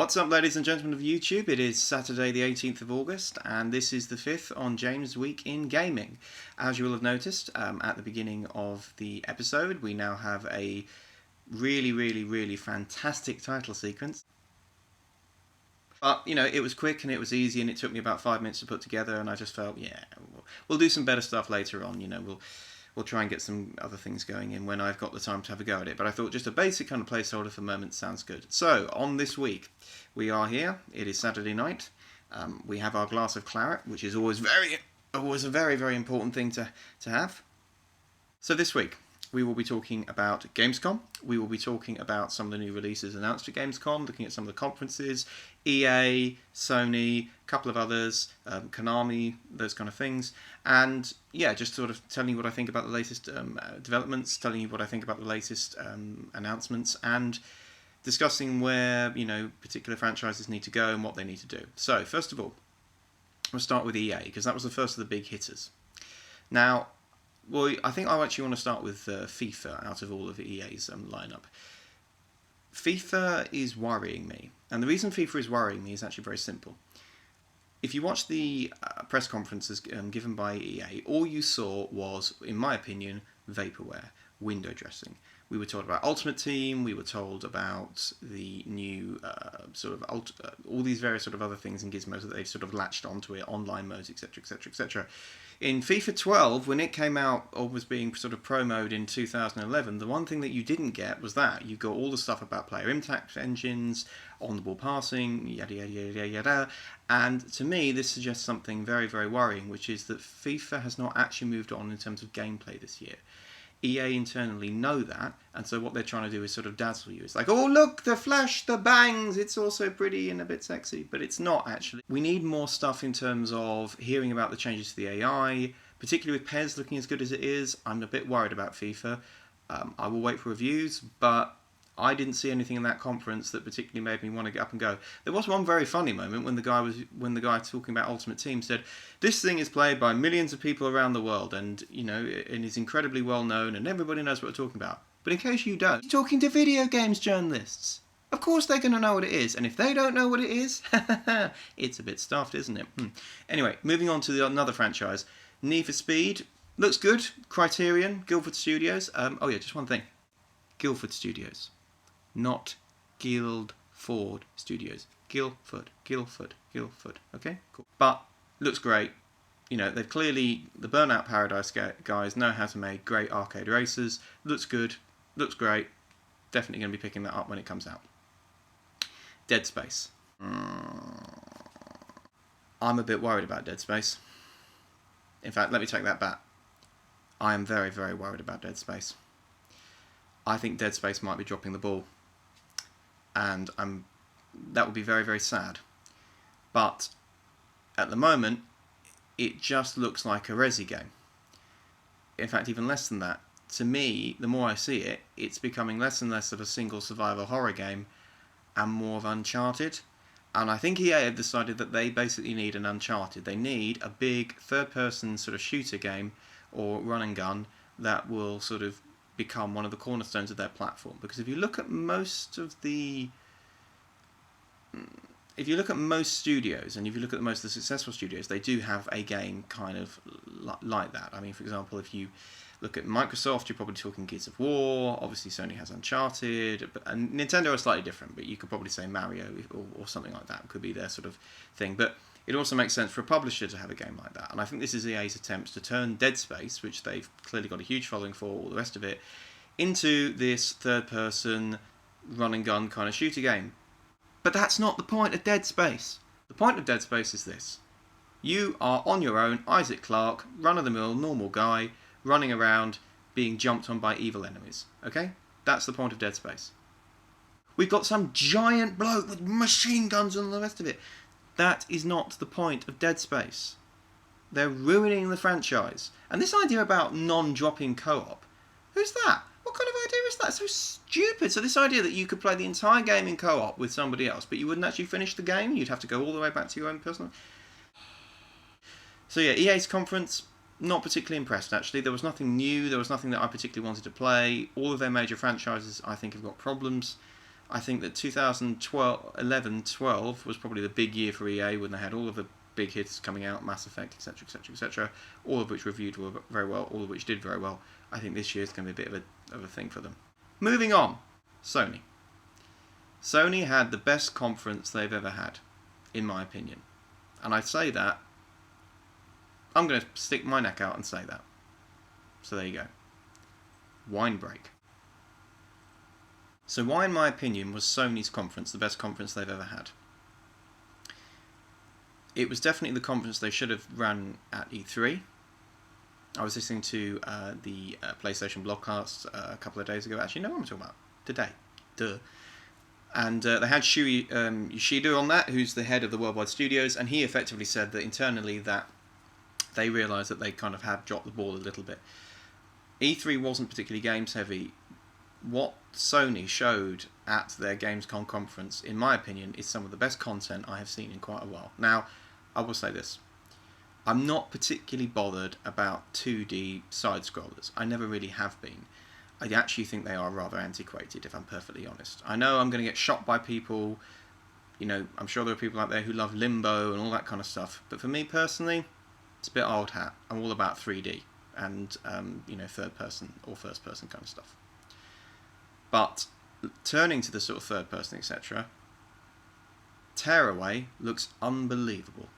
What's up, ladies and gentlemen of YouTube? It is Saturday the 18th of August and this is the 5th on James' Week in Gaming. As you will have noticed at the beginning of the episode, we now have a really fantastic title sequence. But, you know, it was quick and it was easy and it took me about 5 minutes to put together, and I just felt, yeah, we'll do some better stuff later on, you know, we'll try and get some other things going in when I've got the time to have a go at it. But I thought just a basic kind of placeholder for moments sounds good. So, on this week, we are here. It is Saturday night. We have our glass of claret, which is always a very important thing to have. So this week, we will be talking about Gamescom. We will be talking about some of the new releases announced at Gamescom, looking at some of the conferences, EA, Sony, a couple of others, Konami, those kind of things. And yeah, just sort of telling you what I think about the latest developments, telling you what I think about the latest announcements, and discussing where, you know, particular franchises need to go and what they need to do. So, first of all, we'll start with EA, because that was the first of the big hitters. Now, well, I think I actually want to start with FIFA out of all of EA's lineup. FIFA is worrying me, and the reason FIFA is worrying me is actually very simple. If you watch the press conferences given by EA, all you saw was, in my opinion, vaporware, window dressing. We were told about Ultimate Team, we were told about the new all these various sort of other things and gizmos that they've sort of latched onto it, online modes, etc, etc, etc. In FIFA 12, when it came out or was being sort of promoted in 2011, the one thing that you didn't get was that. You got all the stuff about player impact engines, on-the-ball passing, yada yada yada yada. And to me, this suggests something very worrying, which is that FIFA has not actually moved on in terms of gameplay this year. EA internally know that, and so what they're trying to do is sort of dazzle you. It's like, oh look, the flash, the bangs, it's all so pretty and a bit sexy, but it's not actually. We need more stuff in terms of hearing about the changes to the AI, particularly with PES looking as good as it is. I'm a bit worried about FIFA. I will wait for reviews, but I didn't see anything in that conference that particularly made me want to get up and go. There was one very funny moment when the guy talking about Ultimate Team said, "This thing is played by millions of people around the world, and you know, and is incredibly well known, and everybody knows what we're talking about." But in case you don't, you're talking to video games journalists. Of course they're going to know what it is, and if they don't know what it is, it's a bit stuffed, isn't it? Anyway, moving on to another franchise, Need for Speed looks good. Criterion, Guildford Studios. Oh yeah, just one thing, Guildford Studios. Not Guildford Studios. Guildford. Okay, cool. But looks great. You know, they've clearly, the Burnout Paradise guys know how to make great arcade races. Looks good. Looks great. Definitely going to be picking that up when it comes out. Dead Space. I'm a bit worried about Dead Space. In fact, let me take that back. I am very worried about Dead Space. I think Dead Space might be dropping the ball. And that would be very sad. But at the moment, it just looks like a Resi game. In fact, even less than that. To me, the more I see it, it's becoming less and less of a single survival horror game and more of Uncharted. And I think EA have decided that they basically need an Uncharted. They need a big third-person sort of shooter game or run and gun that will sort of become one of the cornerstones of their platform. Because if you look at most studios, and if you look at most of the successful studios, they do have a game kind of like that. I mean, for example, if you look at Microsoft, you're probably talking Gears of War. Obviously, Sony has Uncharted, and Nintendo are slightly different, but you could probably say Mario or something like that could be their sort of thing. But it also makes sense for a publisher to have a game like that. And I think this is EA's attempt to turn Dead Space, which they've clearly got a huge following for, all the rest of it, into this third-person run-and-gun kind of shooter game. But that's not the point of Dead Space. The point of Dead Space is this. You are on your own, Isaac Clarke, run-of-the-mill, normal guy, running around, being jumped on by evil enemies. Okay? That's the point of Dead Space. We've got some giant bloke with machine guns and the rest of it. That is not the point of Dead Space. They're ruining the franchise. And this idea about non-dropping co-op, who's that? What kind of idea is that? It's so stupid. So this idea that you could play the entire game in co-op with somebody else, but you wouldn't actually finish the game, you'd have to go all the way back to your own personal... So yeah, EA's conference, not particularly impressed actually. There was nothing new, there was nothing that I particularly wanted to play. All of their major franchises I think have got problems. I think that 2012, 11, 12 was probably the big year for EA when they had all of the big hits coming out, Mass Effect, etc., etc., etc., all of which reviewed very well, all of which did very well. I think this year is going to be a bit of a thing for them. Moving on, Sony. Sony had the best conference they've ever had, in my opinion. And I say that, I'm going to stick my neck out and say that. So there you go. Wine break. So why, in my opinion, was Sony's conference the best conference they've ever had? It was definitely the conference they should have run at E3. I was listening to the PlayStation blogcast a couple of days ago. Actually, no, what am I talking about? Today. Duh. And they had Shuei Yoshida on that, who's the head of the Worldwide Studios, and he effectively said that internally that they realised that they kind of had dropped the ball a little bit. E3 wasn't particularly games heavy. What Sony showed at their Gamescom conference, in my opinion, is some of the best content I have seen in quite a while. Now, I will say this. I'm not particularly bothered about 2D side-scrollers. I never really have been. I actually think they are rather antiquated, if I'm perfectly honest. I know I'm going to get shot by people. You know, I'm sure there are people out there who love Limbo and all that kind of stuff. But for me personally, it's a bit old hat. I'm all about 3D and, third person or first person kind of stuff. But turning to the sort of third person, etc., Tearaway looks unbelievable.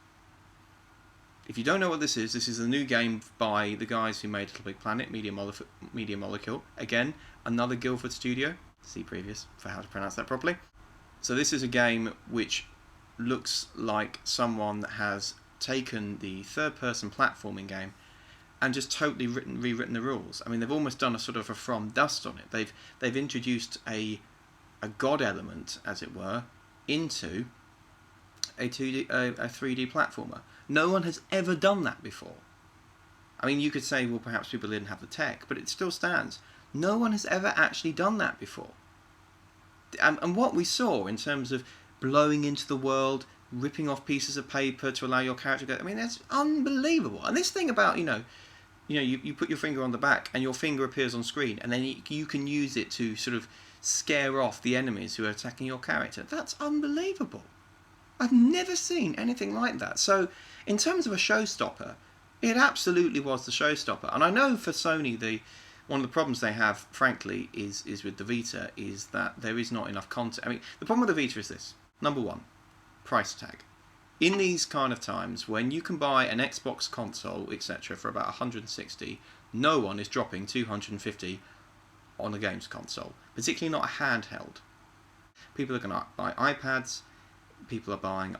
If you don't know what this is a new game by the guys who made Little Big Planet, Media Molecule. Again, another Guildford studio. See previous for how to pronounce that properly. So this is a game which looks like someone has taken the third-person platforming game and just totally rewritten the rules. I mean, they've almost done a sort of a From Dust on it. They've introduced a god element, as it were, into a 3D platformer. No one has ever done that before. I mean, you could say, well, perhaps people didn't have the tech, but it still stands. No one has ever actually done that before. And what we saw in terms of blowing into the world, ripping off pieces of paper to allow your character to go, I mean, that's unbelievable. And this thing about, you put your finger on the back and your finger appears on screen, and then you can use it to sort of scare off the enemies who are attacking your character. That's unbelievable. I've never seen anything like that. So, in terms of a showstopper, it absolutely was the showstopper. And I know for Sony, one of the problems they have, frankly, is with the Vita, is that there is not enough content. I mean, the problem with the Vita is this. Number one, price tag. In these kind of times, when you can buy an Xbox console, etc., for about 160, no one is dropping 250 on a games console, particularly not a handheld. People are going to buy iPads, people are buying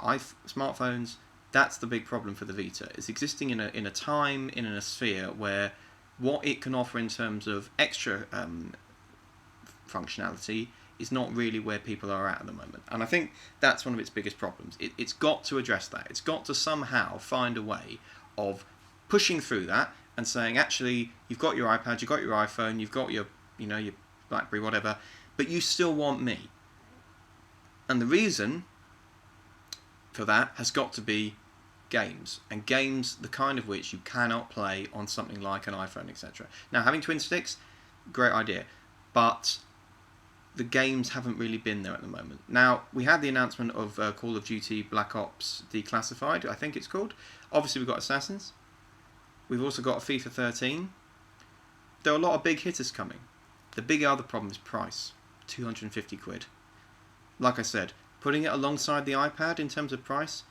smartphones. That's the big problem for the Vita. It's existing in a time, in a sphere where what it can offer in terms of extra functionality is not really where people are at the moment. And I think that's one of its biggest problems. It's got to address that. It's got to somehow find a way of pushing through that and saying, actually, you've got your iPad, you've got your iPhone, you've got your BlackBerry, whatever, but you still want me. And the reason for that has got to be games, and games the kind of which you cannot play on something like an iPhone, etc. Now, having twin sticks, great idea, but the games haven't really been there at the moment. Now, we had the announcement of Call of Duty Black Ops Declassified, I think it's called. Obviously, we've got Assassins. We've also got FIFA 13. There are a lot of big hitters coming. The big other problem is price, 250 quid. Like I said, putting it alongside the iPad in terms of price,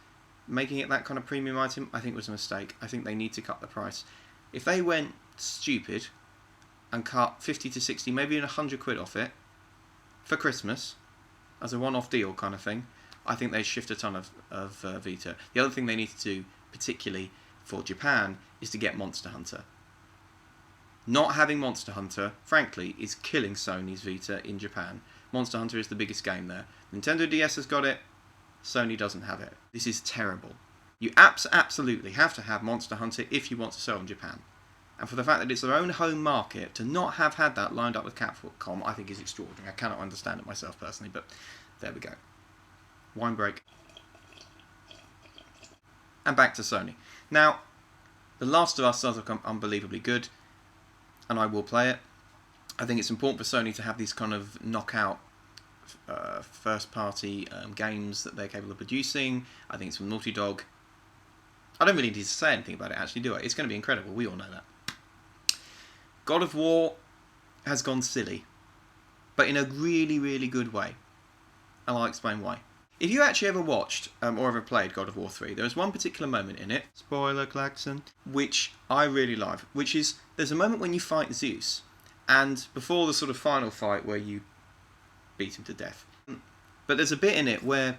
making it that kind of premium item, I think was a mistake. I think they need to cut the price. If they went stupid and cut 50 to 60, maybe even 100 quid off it for Christmas, as a one-off deal kind of thing, I think they shift a ton of Vita. The other thing they need to do, particularly for Japan, is to get Monster Hunter. Not having Monster Hunter, frankly, is killing Sony's Vita in Japan. Monster Hunter is the biggest game there. Nintendo DS has got it, Sony doesn't have it. This is terrible. You absolutely have to have Monster Hunter if you want to sell in Japan. And for the fact that it's their own home market, to not have had that lined up with Capcom, I think is extraordinary. I cannot understand it myself personally, but there we go. Wine break. And back to Sony. Now, The Last of Us does look unbelievably good, and I will play it. I think it's important for Sony to have these kind of knockout first-party games that they're capable of producing. I think it's from Naughty Dog. I don't really need to say anything about it, actually, do I? It's going to be incredible. We all know that. God of War has gone silly, but in a really, really good way. And I'll explain why. If you actually ever watched or ever played God of War 3, there was one particular moment in it, spoiler klaxon, which I really love, which is there's a moment when you fight Zeus, and before the sort of final fight where you beat him to death. But there's a bit in it where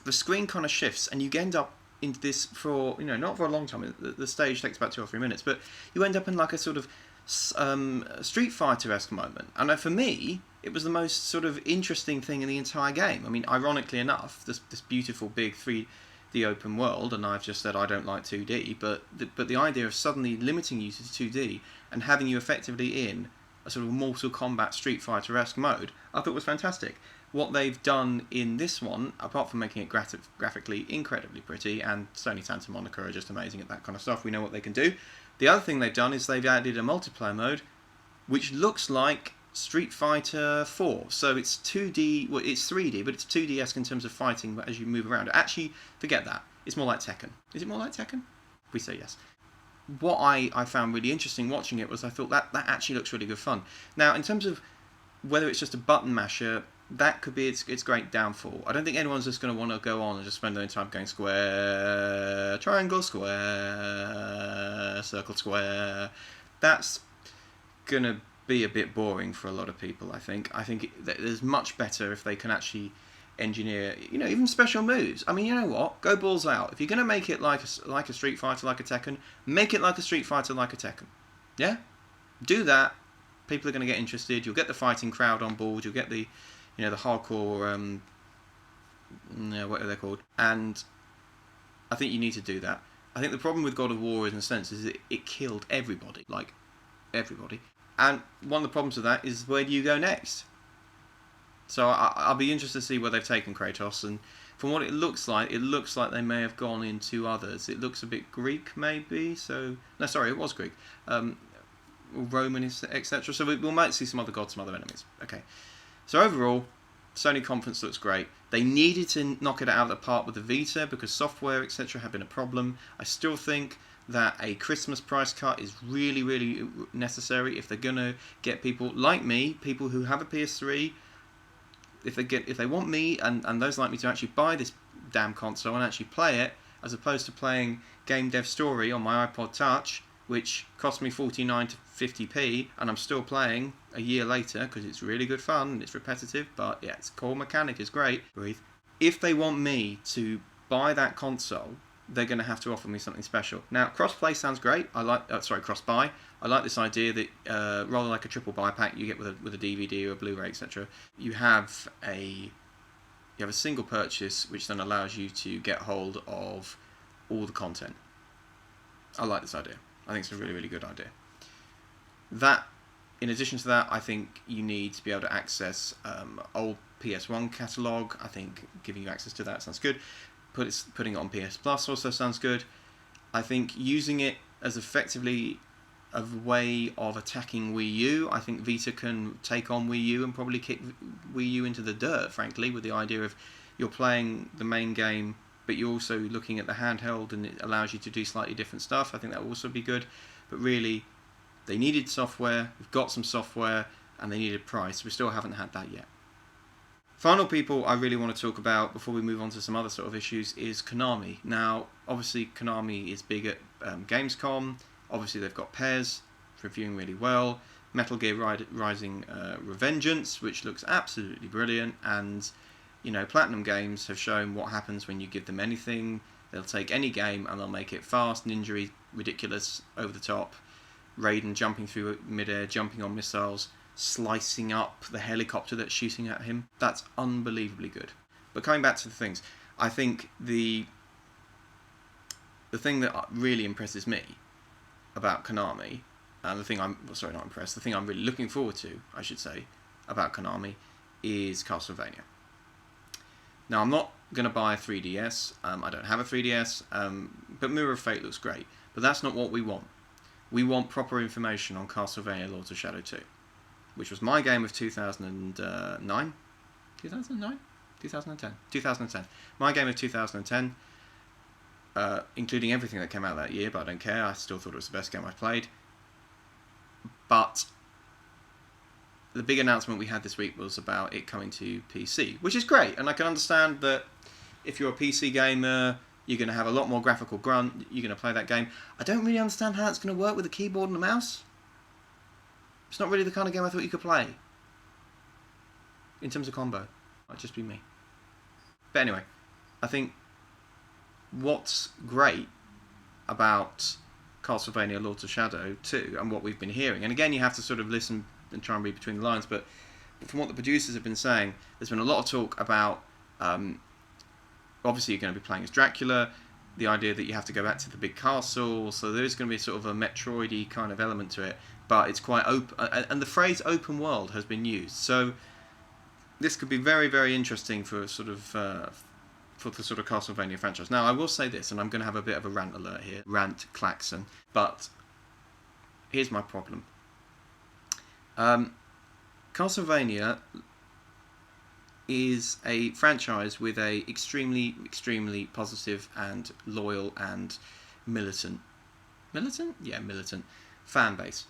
the screen kind of shifts and you end up into this for, not for a long time, the stage takes about 2 or 3 minutes, but you end up in like a sort of Street Fighter-esque moment. And for me, it was the most sort of interesting thing in the entire game. I mean, ironically enough, this beautiful big 3D open world, and I've just said I don't like 2D, but the idea of suddenly limiting you to 2D and having you effectively in a sort of Mortal Kombat Street Fighter-esque mode, I thought was fantastic. What they've done in this one, apart from making it graphically incredibly pretty, and Sony Santa Monica are just amazing at that kind of stuff, we know what they can do. The other thing they've done is they've added a multiplayer mode, which looks like Street Fighter 4. So it's 2D, well, it's 3D, but it's 2D-esque in terms of fighting as you move around. Actually, forget that. It's more like Tekken. Is it more like Tekken? We say yes. What I found really interesting watching it was I thought that actually looks really good fun. Now, in terms of whether it's just a button masher, that could be its great downfall. I don't think anyone's just going to want to go on and just spend their time going square, triangle, square, circle, square. That's going to be a bit boring for a lot of people, I think. I think it's much better if they can actually engineer, even special moves. I mean, you know what? Go balls out. If you're going to make it like a Street Fighter, like a Tekken, make it like a Street Fighter, like a Tekken. Yeah? Do that. People are going to get interested. You'll get the fighting crowd on board. You'll get the the hardcore, what are they called? And I think you need to do that. I think the problem with God of War, in a sense, is that it killed everybody. Like, everybody. And one of the problems with that is, where do you go next? So I'll be interested to see where they've taken Kratos, and from what it looks like they may have gone into others. It looks a bit Greek, maybe. So no, sorry, it was Greek, Roman, etc. So we might see some other gods, some other enemies. Okay. So overall, Sony conference looks great. They needed to knock it out of the park with the Vita because software, etc. have been a problem. I still think that a Christmas price cut is really, really necessary if they're going to get people like me, people who have a PS3, if they want me and those like me to actually buy this damn console and actually play it, as opposed to playing Game Dev Story on my iPod Touch, which cost me 49 to 50p, and I'm still playing a year later because it's really good fun and it's repetitive, but yeah, its core mechanic is great. Breathe. If they want me to buy that console, they're going to have to offer me something special. Now, cross-play sounds great. Cross-buy. I like this idea that rather like a triple buy pack you get with a DVD or a Blu-ray, etc. You have a single purchase, which then allows you to get hold of all the content. I like this idea. I think it's a really, really good idea. In addition to that, I think you need to be able to access old PS1 catalogue. I think giving you access to that sounds good. Putting it on PS Plus also sounds good. I think using it as effectively a way of attacking Wii U. I think Vita can take on Wii U and probably kick Wii U into the dirt, frankly, with the idea of you're playing the main game, but you're also looking at the handheld and it allows you to do slightly different stuff. I think that will also be good. But really, they needed software, we've got some software, and they needed price. We still haven't had that yet. Final people I really want to talk about before we move on to some other sort of issues is Konami. Now, obviously Konami is big at Gamescom. Obviously they've got PES, reviewing really well. Metal Gear Rising Revengeance, which looks absolutely brilliant, and Platinum Games have shown what happens when you give them anything. They'll take any game and they'll make it fast, ninja-y, ridiculous, over the top. Raiden jumping through midair, jumping on missiles, slicing up the helicopter that's shooting at him. That's unbelievably good. But coming back to the things, I think the thing that really impresses me about Konami, and the thing I'm really looking forward to, I should say, about Konami, is Castlevania. Now, I'm not going to buy a 3DS. I don't have a 3DS, but Mirror of Fate looks great. But that's not what we want. We want proper information on Castlevania Lords of Shadow 2, which was my game of 2009. 2009? 2010. 2010. My game of 2010, including everything that came out that year, but I don't care. I still thought it was the best game I played. But the big announcement we had this week was about it coming to PC, which is great. And I can understand that if you're a PC gamer, you're going to have a lot more graphical grunt. You're going to play that game. I don't really understand how it's going to work with a keyboard and a mouse. It's not really the kind of game I thought you could play. In terms of combo. Might just be me. But anyway, I think what's great about Castlevania Lords of Shadow 2 and what we've been hearing, and again you have to sort of listen and try and read between the lines, but from what the producers have been saying, there's been a lot of talk about obviously you're going to be playing as Dracula, the idea that you have to go back to the big castle, so there is going to be sort of a Metroid-y kind of element to it, but it's quite open, and the phrase open world has been used, so this could be very, very interesting for sort of for the sort of Castlevania franchise. Now, I will say this, and I'm going to have a bit of a rant alert here, rant klaxon, but here's my problem. Castlevania is a franchise with a extremely, extremely positive and loyal and militant fan base,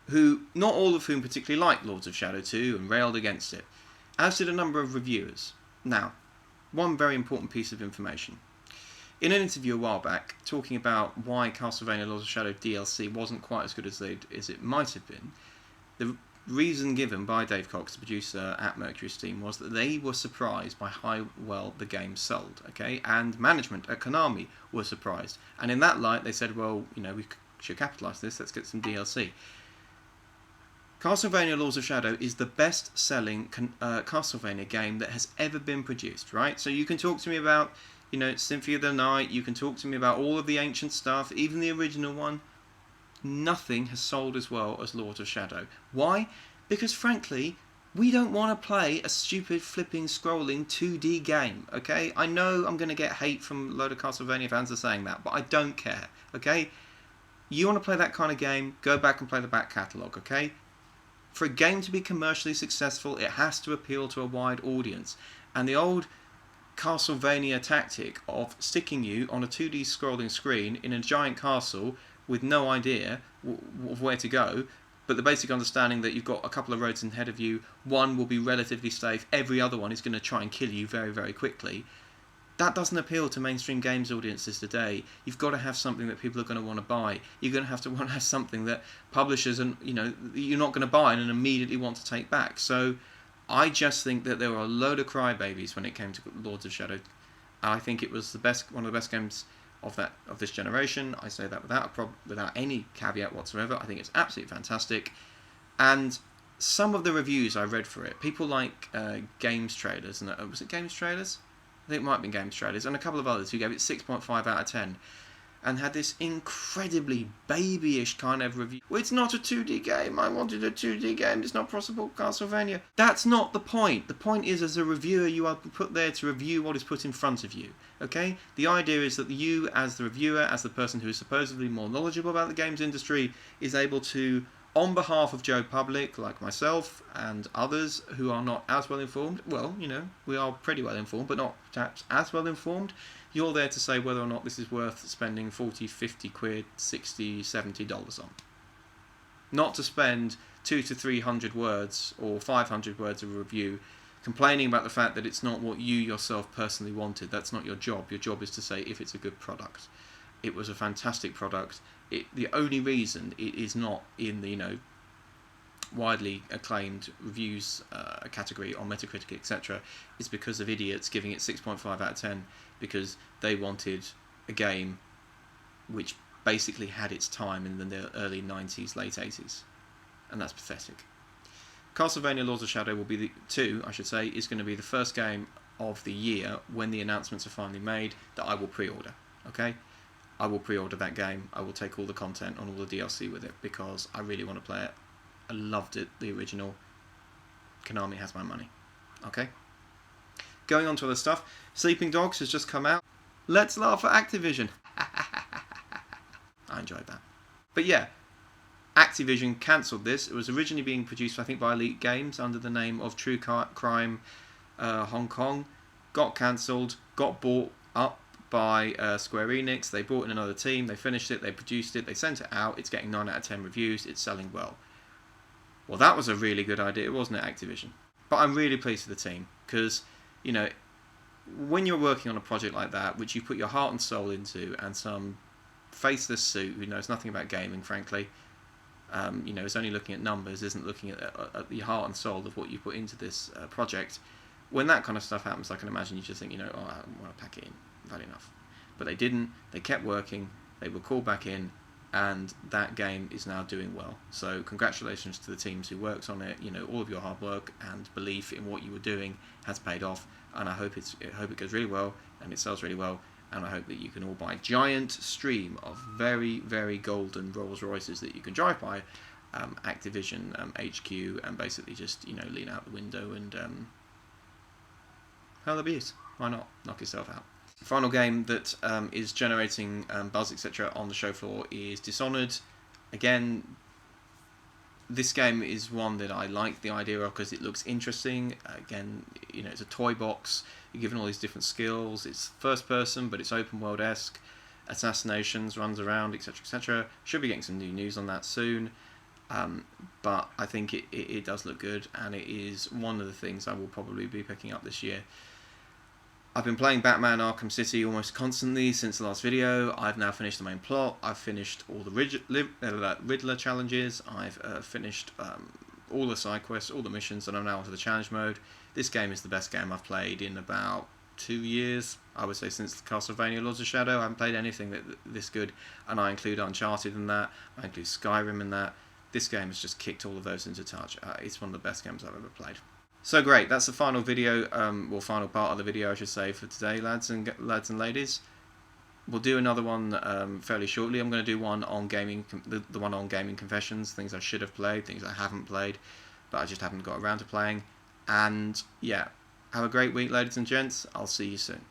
who, not all of whom particularly liked Lords of Shadow 2 and railed against it, as did a number of reviewers. Now, one very important piece of information. In an interview a while back, talking about why Castlevania Lords of Shadow DLC wasn't quite as good as it might have been, the reason given by Dave Cox, the producer at Mercury Steam, was that they were surprised by how well the game sold, okay? And management at Konami were surprised. And in that light, they said, well, you know, we should capitalise this, let's get some DLC. Castlevania Lords of Shadow is the best-selling Castlevania game that has ever been produced, right? So you can talk to me about, you know, Symphony of the Night, you can talk to me about all of the ancient stuff, even the original one. Nothing has sold as well as Lords of Shadow. Why? Because, frankly, we don't want to play a stupid, flipping, scrolling 2D game, okay? I know I'm going to get hate from a load of Castlevania fans for saying that, but I don't care, okay? You want to play that kind of game, go back and play the back catalogue, okay? For a game to be commercially successful, it has to appeal to a wide audience. And the old Castlevania tactic of sticking you on a 2D scrolling screen in a giant castle with no idea of where to go, but the basic understanding that you've got a couple of roads ahead of you, one will be relatively safe, every other one is going to try and kill you very, very quickly. That doesn't appeal to mainstream games audiences today. You've got to have something that people are going to want to buy. You're going to want to have something that publishers and you're not going to buy and immediately want to take back. So I just think that there were a load of crybabies when it came to Lords of Shadow. I think it was one of the best games of this generation. I say that without any caveat whatsoever. I think it's absolutely fantastic. And some of the reviews I read for it, people like Games Trailers, and was it Games Trailers? I think it might have been Games Trailers, and a couple of others who gave it 6.5 out of 10 and had this incredibly babyish kind of review. Well, it's not a 2D game. I wanted a 2D game. It's not possible, Castlevania. That's not the point. The point is, as a reviewer, you are put there to review what is put in front of you. Okay? The idea is that you, as the reviewer, as the person who is supposedly more knowledgeable about the games industry, is able to, on behalf of Joe Public, like myself and others who are not as well informed, well, you know, we are pretty well informed, but not perhaps as well informed, you're there to say whether or not this is worth spending 40, 50 quid, 60, $70 on. Not to spend 200 to 300 words or 500 words of a review complaining about the fact that it's not what you yourself personally wanted. That's not your job. Your job is to say if it's a good product. It was a fantastic product. The only reason it is not in the widely acclaimed reviews category on Metacritic, etc., is because of idiots giving it 6.5 out of 10 because they wanted a game which basically had its time in the early 90s, late 80s, and that's pathetic. Castlevania Lords of Shadow will be is going to be the first game of the year when the announcements are finally made that I will pre-order. Okay, I will pre-order that game. I will take all the content and all the DLC with it because I really want to play it. I loved it, the original. Konami has my money. Okay? Going on to other stuff. Sleeping Dogs has just come out. Let's laugh at Activision. I enjoyed that. But yeah, Activision cancelled this. It was originally being produced, I think, by Elite Games under the name of True Crime Hong Kong, got cancelled, got bought up by Square Enix. They brought in another team, they finished it, they produced it, they sent it out, it's getting 9 out of 10 reviews, it's selling well. Well, that was a really good idea, wasn't it, Activision? But I'm really pleased with the team, because, you know, when you're working on a project like that, which you put your heart and soul into, and some faceless suit who knows nothing about gaming, frankly, you know, is only looking at numbers, isn't looking at the heart and soul of what you put into this project. When that kind of stuff happens, I can imagine you just think, you know, oh, I want to pack it in, bad enough. But they didn't. They kept working. They were called back in, and that game is now doing well. So congratulations to the teams who worked on it. You know, all of your hard work and belief in what you were doing has paid off, and I hope it goes really well and it sells really well. And I hope that you can all buy a giant stream of very, very golden Rolls Royces that you can drive by Activision HQ and basically just, you know, lean out the window and hell abuse. Why not? Knock yourself out. Final game that is generating buzz, etc. on the show floor is Dishonored. Again, this game is one that I like the idea of because it looks interesting. Again, you know, it's a toy box. You're given all these different skills. It's first person, but it's open world-esque. Assassinations, runs around, etc., etc. Should be getting some new news on that soon. But I think it does look good, and it is one of the things I will probably be picking up this year. I've been playing Batman Arkham City almost constantly since the last video. I've now finished the main plot. I've finished all the Riddler challenges. I've finished all the side quests, all the missions, and I'm now onto the challenge mode. This game is the best game I've played in about 2 years. I would say since Castlevania Lords of Shadow. I haven't played anything this good, and I include Uncharted in that. I include Skyrim in that. This game has just kicked all of those into touch. It's one of the best games I've ever played. So great, that's the final video, or final part of the video I should say for today, lads and ladies. We'll do another one fairly shortly. I'm going to do one on gaming, the one on gaming confessions, things I should have played, things I haven't played, but I just haven't got around to playing. And yeah, have a great week, ladies and gents. I'll see you soon.